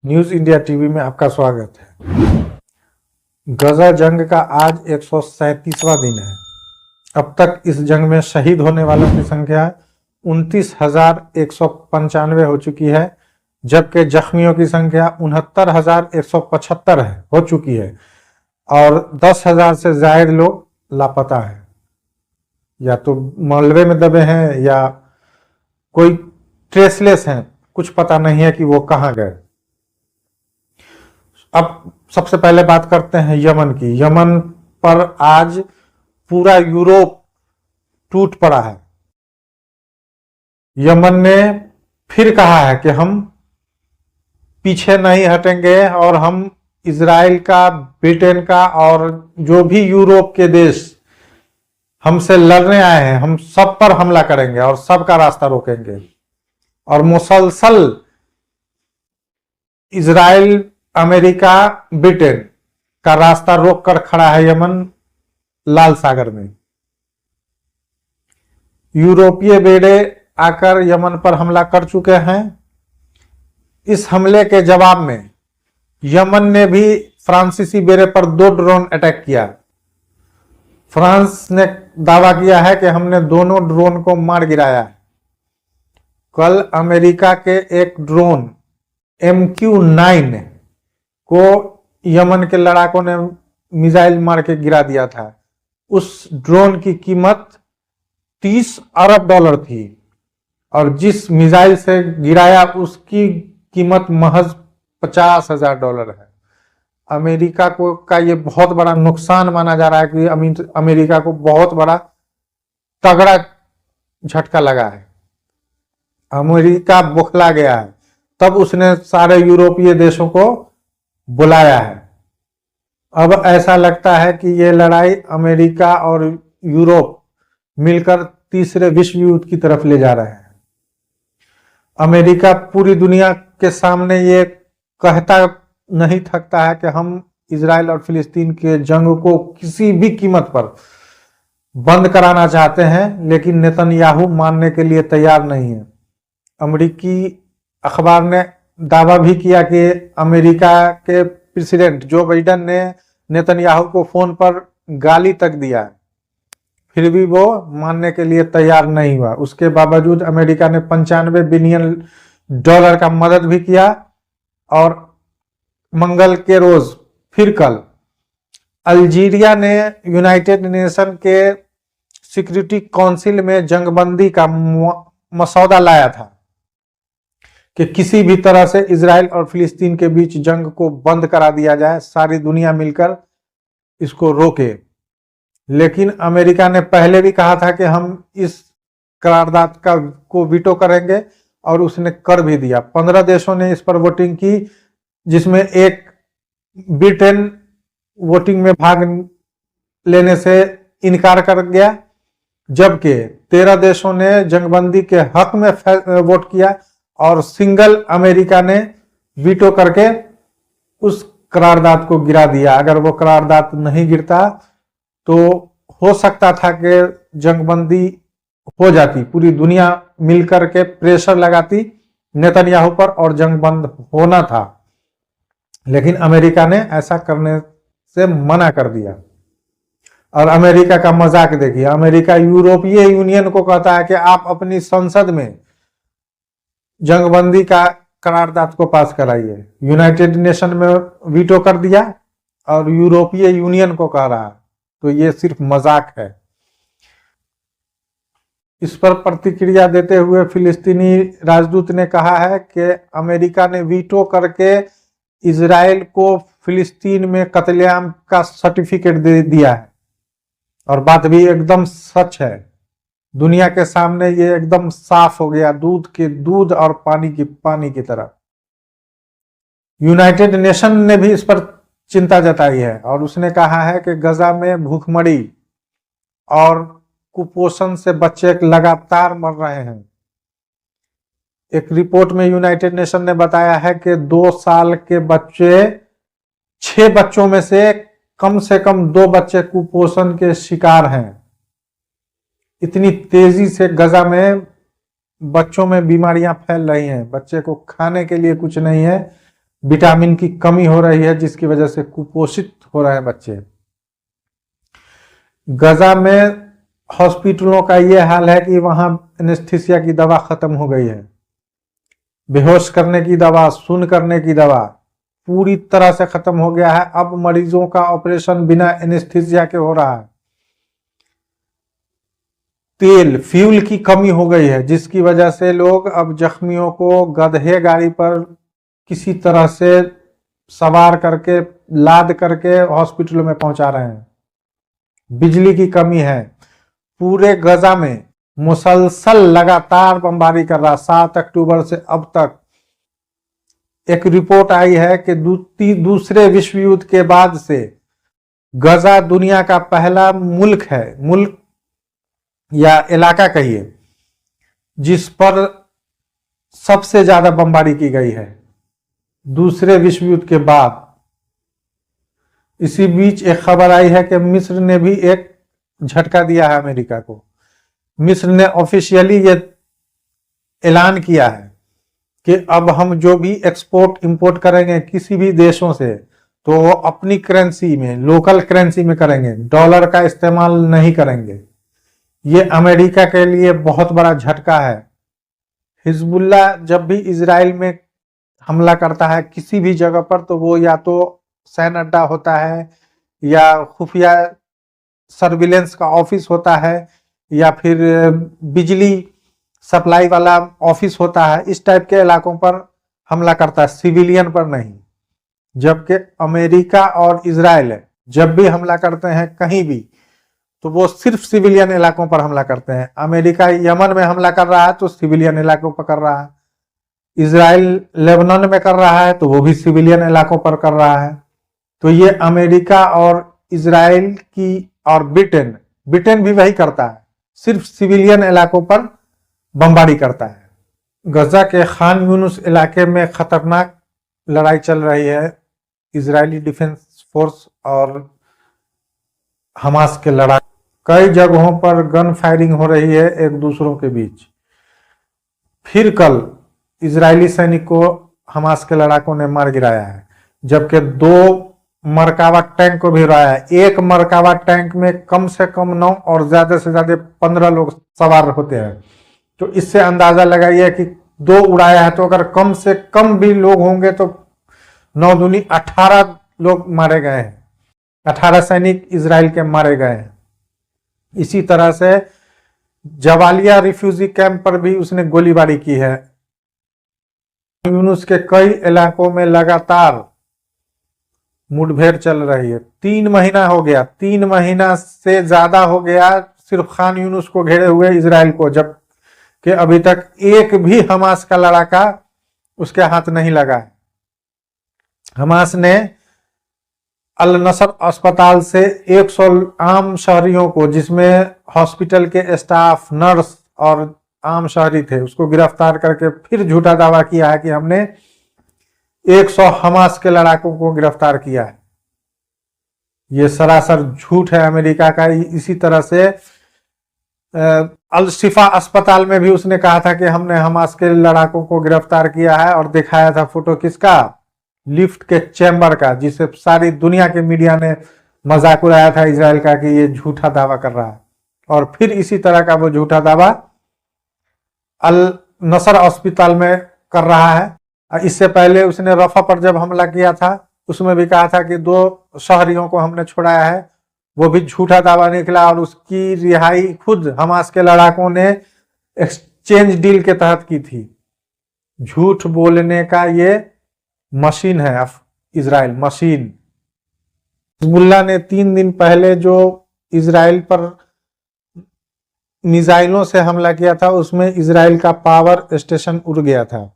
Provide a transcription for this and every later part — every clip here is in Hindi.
न्यूज इंडिया टीवी में आपका स्वागत है। गजा जंग का आज 137वां दिन है। अब तक इस जंग में शहीद होने वालों की संख्या 29,195 हो चुकी है, जबकि जख्मियों की संख्या 69,175 हो चुकी है और 10,000 से ज्यादा लोग लापता हैं, या तो मलबे में दबे हैं या कोई ट्रेसलेस हैं, कुछ पता नहीं है कि वो कहाँ गए। अब सबसे पहले बात करते हैं यमन की। यमन पर आज पूरा यूरोप टूट पड़ा है। यमन ने फिर कहा है कि हम पीछे नहीं हटेंगे और हम इजराइल का, ब्रिटेन का और जो भी यूरोप के देश हमसे लड़ने आए हैं, हम सब पर हमला करेंगे और सबका रास्ता रोकेंगे। और मुसलसल इजराइल, अमेरिका, ब्रिटेन का रास्ता रोक कर खड़ा है यमन लाल सागर में। यूरोपीय बेड़े आकर यमन पर हमला कर चुके हैं। इस हमले के जवाब में यमन ने भी फ्रांसीसी बेड़े पर 2 ड्रोन अटैक किया। फ्रांस ने दावा किया है कि हमने दोनों ड्रोन को मार गिराया है। कल अमेरिका के एक ड्रोन MQ-9 को यमन के लड़ाकों ने मिसाइल मार के गिरा दिया था। उस ड्रोन की कीमत $30 अरब थी और जिस मिसाइल से गिराया उसकी कीमत महज $50,000 है। अमेरिका को का ये बहुत बड़ा नुकसान माना जा रहा है कि अमेरिका को बहुत बड़ा तगड़ा झटका लगा है। अमेरिका बौखला गया है, तब उसने सारे यूरोपीय देशों को बुलाया है। अब ऐसा लगता है कि ये लड़ाई अमेरिका और यूरोप मिलकर तीसरे विश्व युद्ध की तरफ ले जा रहे हैं। अमेरिका पूरी दुनिया के सामने ये कहता नहीं थकता है कि हम इजराइल और फिलिस्तीन के जंग को किसी भी कीमत पर बंद कराना चाहते हैं, लेकिन नेतन्याहू मानने के लिए तैयार नहीं है। अमेरिकी अखबार ने दावा भी किया कि अमेरिका के प्रेसिडेंट जो बाइडेन ने नेतन्याहू को फोन पर गाली तक दिया, फिर भी वो मानने के लिए तैयार नहीं हुआ। उसके बावजूद अमेरिका ने $95 बिलियन का मदद भी किया और मंगल के रोज फिर कल अल्जीरिया ने यूनाइटेड नेशन के सिक्योरिटी काउंसिल में जंगबंदी का मसौदा लाया था कि किसी भी तरह से इजराइल और फिलिस्तीन के बीच जंग को बंद करा दिया जाए, सारी दुनिया मिलकर इसको रोके। लेकिन अमेरिका ने पहले भी कहा था कि हम इस करारदाद को वीटो करेंगे और उसने कर भी दिया। 15 देशों ने इस पर वोटिंग की, जिसमें एक ब्रिटेन वोटिंग में भाग लेने से इनकार कर गया, जबकि 13 देशों ने जंगबंदी के हक में वोट किया और सिंगल अमेरिका ने वीटो करके उस करारदाद को गिरा दिया। अगर वो करारदाद नहीं गिरता तो हो सकता था कि जंगबंदी हो जाती, पूरी दुनिया मिलकर के प्रेशर लगाती नेतन्याहू पर और जंग बंद होना था। लेकिन अमेरिका ने ऐसा करने से मना कर दिया। और अमेरिका का मजाक देखिए, अमेरिका यूरोपीय यूनियन को कहता है कि आप अपनी संसद में जंगबंदी का करारदाद को पास कराइए। यूनाइटेड नेशन में वीटो कर दिया और यूरोपीय यूनियन को कह रहा है, तो ये सिर्फ मजाक है। इस पर प्रतिक्रिया देते हुए फिलिस्तीनी राजदूत ने कहा है कि अमेरिका ने वीटो करके इजराइल को फिलिस्तीन में कत्लेआम का सर्टिफिकेट दे दिया है और बात भी एकदम सच है। दुनिया के सामने ये एकदम साफ हो गया, दूध के दूध और पानी की तरह। यूनाइटेड नेशन ने भी इस पर चिंता जताई है और उसने कहा है कि गजा में भूखमरी और कुपोषण से बच्चे लगातार मर रहे हैं। एक रिपोर्ट में यूनाइटेड नेशन ने बताया है कि 2 साल के बच्चे 6 बच्चों में से कम 2 बच्चे कुपोषण के शिकार हैं। इतनी तेजी से गजा में बच्चों में बीमारियां फैल रही हैं, बच्चे को खाने के लिए कुछ नहीं है, विटामिन की कमी हो रही है जिसकी वजह से कुपोषित हो रहे हैं बच्चे। गजा में हॉस्पिटलों का ये हाल है कि वहां एनेस्थीसिया की दवा खत्म हो गई है, बेहोश करने की दवा, सुन करने की दवा पूरी तरह से खत्म हो गया है। अब मरीजों का ऑपरेशन बिना एनेस्थीसिया के हो रहा है। तेल, फ्यूल की कमी हो गई है जिसकी वजह से लोग अब जख्मियों को गधे गाड़ी पर किसी तरह से सवार करके, लाद करके हॉस्पिटलों में पहुंचा रहे हैं। बिजली की कमी है। पूरे गजा में मुसलसल लगातार बमबारी कर रहा। 7 अक्टूबर से अब तक एक रिपोर्ट आई है कि दूसरे विश्व युद्ध के बाद से गजा दुनिया का पहला मुल्क है, मुल्क या इलाका कहिए, जिस पर सबसे ज्यादा बमबारी की गई है दूसरे विश्व युद्ध के बाद। इसी बीच एक खबर आई है कि मिस्र ने भी एक झटका दिया है अमेरिका को। मिस्र ने ऑफिशियली ये ऐलान किया है कि अब हम जो भी एक्सपोर्ट इंपोर्ट करेंगे किसी भी देशों से, तो वो अपनी करेंसी में, लोकल करेंसी में करेंगे, डॉलर का इस्तेमाल नहीं करेंगे। ये अमेरिका के लिए बहुत बड़ा झटका है। हिजबुल्ला जब भी इजराइल में हमला करता है किसी भी जगह पर, तो वो या तो सैन्य अड्डा होता है या खुफिया सर्विलेंस का ऑफिस होता है या फिर बिजली सप्लाई वाला ऑफिस होता है। इस टाइप के इलाकों पर हमला करता है, सिविलियन पर नहीं। जबकि अमेरिका और इजराइल जब भी हमला करते हैं कहीं भी, तो वो सिर्फ सिविलियन इलाकों पर हमला करते हैं। अमेरिका यमन में हमला कर रहा है तो सिविलियन इलाकों पर कर रहा है, इजराइल लेबनान में कर रहा है तो वो भी सिविलियन इलाकों पर कर रहा है। तो ये अमेरिका और इजराइल की, और ब्रिटेन भी वही करता है, सिर्फ सिविलियन इलाकों पर बमबारी करता है। गजा के खान यूनुस इलाके में खतरनाक लड़ाई चल रही है इजरायली डिफेंस फोर्स और हमास के लड़ाई। कई जगहों पर गन फायरिंग हो रही है एक दूसरों के बीच। फिर कल इजरायली सैनिक को हमास के लड़ाकों ने मार गिराया है, जबकि 2 मरकावा टैंक को भी उड़ाया है। एक मरकावा टैंक में कम से कम 9 और ज्यादा से ज्यादा 15 लोग सवार होते हैं। तो इससे अंदाजा लगाइए कि 2 उड़ाया है, तो अगर कम से कम भी लोग होंगे तो 9 दूनी 18 लोग मारे गए हैं, 18 सैनिक इजराइल के मारे गए हैं। इसी तरह से जवालिया रिफ्यूजी कैंप पर भी उसने गोलीबारी की है। यूनुस के कई इलाकों में लगातार मुठभेड़ चल रही है। 3 महीना हो गया, 3 महीना से ज्यादा हो गया सिर्फ खान यूनुस को घेरे हुए इजराइल को, जब कि अभी तक एक भी हमास का लड़ाका उसके हाथ नहीं लगा है। हमास ने अल नसर अस्पताल से 100 आम शहरियों को, जिसमें हॉस्पिटल के स्टाफ, नर्स और आम शहरी थे, उसको गिरफ्तार करके फिर झूठा दावा किया है कि हमने 100 हमास के लड़ाकों को गिरफ्तार किया है। ये सरासर झूठ है अमेरिका का। इसी तरह से अल शिफा अस्पताल में भी उसने कहा था कि हमने हमास के लड़ाकों को गिरफ्तार किया है, और दिखाया था फोटो किसका, लिफ्ट के चैम्बर का, जिसे सारी दुनिया के मीडिया ने मजाक उड़ाया था इजराइल का कि ये झूठा दावा कर रहा है। और फिर इसी तरह का वो झूठा दावा अल नसर अस्पताल में कर रहा है। इससे पहले उसने रफा पर जब हमला किया था उसमें भी कहा था कि 2 शहरियों को हमने छुड़ाया है, वो भी झूठा दावा निकला। और उसकी रिहाई खुद हमास के लड़ाकों ने एक्सचेंज डील के तहत की थी। झूठ बोलने का ये मशीन है इजराइल, मशीन। हिजबुल्लाह ने 3 दिन पहले जो इजराइल पर मिसाइलों से हमला किया था उसमें इजराइल का पावर स्टेशन उड़ गया था,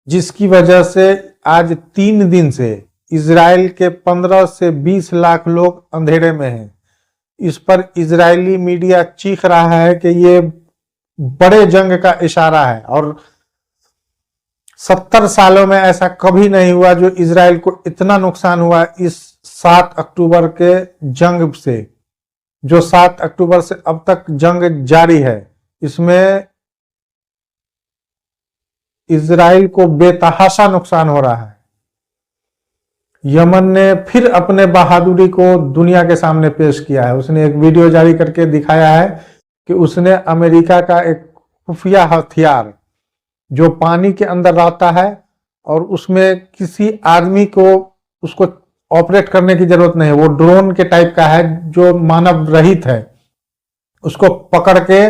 जिसकी वजह से आज 3 दिन से इजराइल के 15 से 20 लाख लोग अंधेरे में हैं। इस पर इजरायली मीडिया चीख रहा है कि ये बड़े जंग का इशारा है, और 70 सालों में ऐसा कभी नहीं हुआ जो इजराइल को इतना नुकसान हुआ इस 7 अक्टूबर के जंग से, जो 7 अक्टूबर से अब तक जंग जारी है, इसमें इजराइल को बेतहाशा नुकसान हो रहा है। यमन ने फिर अपने बहादुरी को दुनिया के सामने पेश किया है। उसने एक वीडियो जारी करके दिखाया है कि उसने अमेरिका का एक खुफिया हथियार जो पानी के अंदर रहता है और उसमें किसी आदमी को उसको ऑपरेट करने की जरूरत नहीं है, वो ड्रोन के टाइप का है जो मानव रहित है, उसको पकड़ के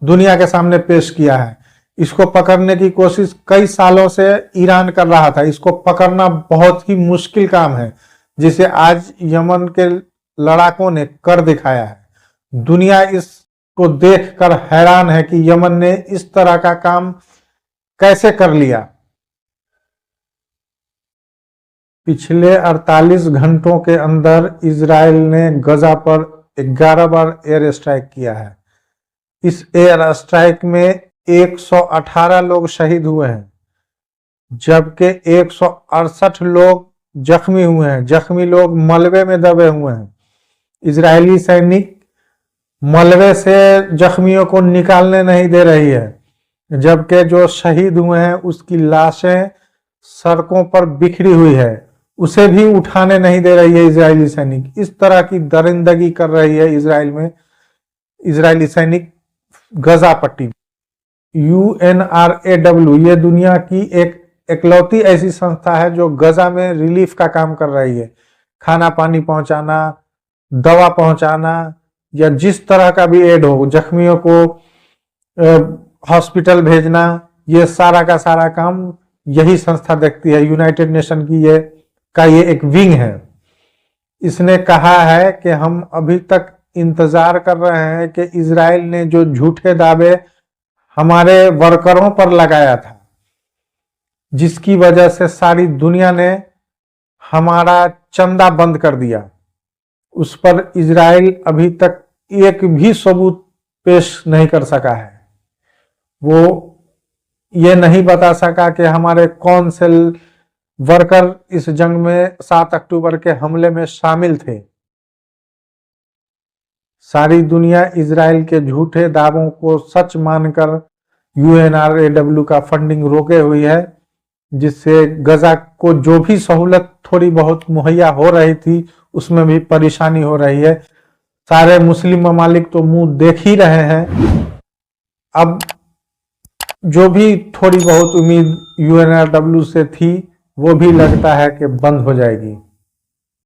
दुनिया के सामने पेश किया है। इसको पकड़ने की कोशिश कई सालों से ईरान कर रहा था। इसको पकड़ना बहुत ही मुश्किल काम है, जिसे आज यमन के लड़ाकों ने कर दिखाया है। दुनिया इसको देखकर हैरान है कि यमन ने इस तरह का काम कैसे कर लिया। पिछले 48 घंटों के अंदर इजराइल ने गजा पर 11 बार एयर स्ट्राइक किया है। इस एयर स्ट्राइक में 118 लोग शहीद हुए हैं, जबकि 168 लोग जख्मी हुए हैं। जख्मी लोग मलबे में दबे हुए हैं। इजरायली सैनिक मलबे से जख्मियों को निकालने नहीं दे रही है, जबकि जो शहीद हुए हैं उसकी लाशें सड़कों पर बिखरी हुई है, उसे भी उठाने नहीं दे रही है इजरायली सैनिक। इस तरह की दरिंदगी कर रही है इजराइल में इजरायली सैनिक गजा पट्टी। UNRAW ये दुनिया की एक इकलौती ऐसी संस्था है जो गजा में रिलीफ का काम कर रही है। खाना पानी पहुंचाना, दवा पहुंचाना या जिस तरह का भी एड हो, जख्मियों को हॉस्पिटल भेजना, ये सारा का सारा काम यही संस्था देखती है। यूनाइटेड नेशन की ये एक विंग है। इसने कहा है कि हम अभी तक इंतजार कर रहे हैं कि इजराइल ने जो झूठे दावे हमारे वर्करों पर लगाया था, जिसकी वजह से सारी दुनिया ने हमारा चंदा बंद कर दिया, उस पर इजराइल अभी तक एक भी सबूत पेश नहीं कर सका है। वो ये नहीं बता सका कि हमारे कौन से वर्कर इस जंग में 7 अक्टूबर के हमले में शामिल थे। सारी दुनिया इजराइल के झूठे दावों को सच मानकर UNRAW का फंडिंग रोके हुई है, जिससे गजा को जो भी सहूलत थोड़ी बहुत मुहैया हो रही थी उसमें भी परेशानी हो रही है। सारे मुस्लिम ममालिक तो मुंह देख ही रहे हैं। अब जो भी थोड़ी बहुत उम्मीद UNRAW से थी वो भी लगता है कि बंद हो जाएगी।